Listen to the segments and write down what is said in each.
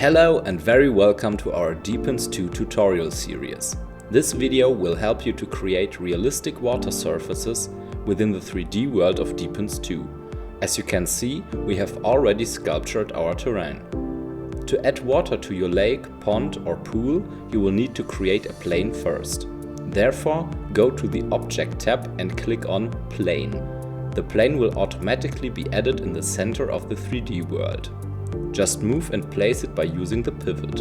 Hello and very welcome to our Depence² tutorial series. This video will help you to create realistic water surfaces within the 3D world of Depence². As you can see, we have already sculptured our terrain. To add water to your lake, pond or pool, you will need to create a plane first. Therefore, go to the Object tab and click on Plane. The plane will automatically be added in the center of the 3D world. Just move and place it by using the pivot.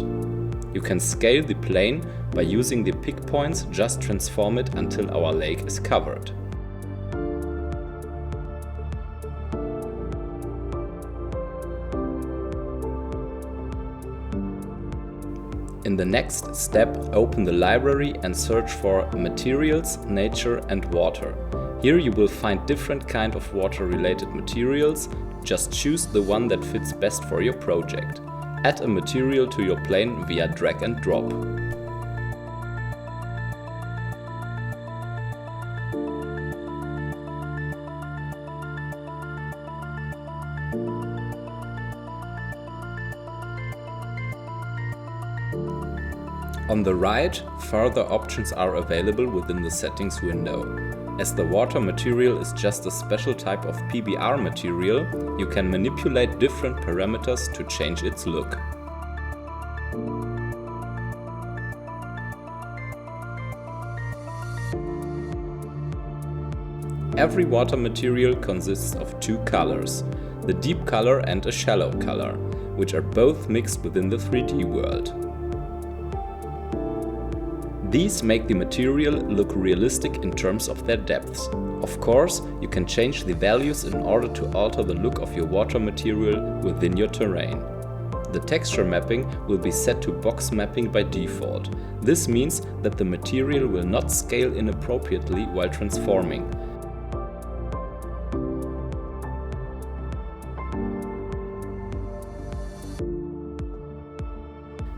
You can scale the plane by using the pick points, just transform it until our lake is covered. In the next step, open the library and search for Materials, Nature and Water. Here you will find different kind of water-related materials. Just choose the one that fits best for your project. Add a material to your plane via drag and drop. On the right, further options are available within the settings window. As the water material is just a special type of PBR material, you can manipulate different parameters to change its look. Every water material consists of two colors, the deep color and a shallow color, which are both mixed within the 3D world. These make the material look realistic in terms of their depths. Of course, you can change the values in order to alter the look of your water material within your terrain. The texture mapping will be set to box mapping by default. This means that the material will not scale inappropriately while transforming.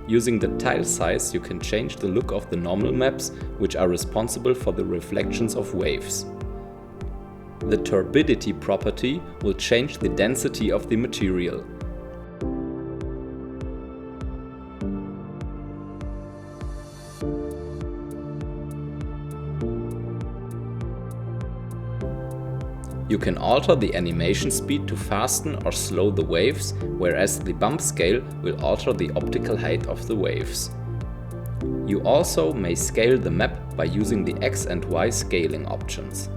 Using the tile size, you can change the look of the normal maps, which are responsible for the reflections of waves. The turbidity property will change the density of the material. You can alter the animation speed to fasten or slow the waves, whereas the bump scale will alter the optical height of the waves. You also may scale the map by using the X and Y scaling options.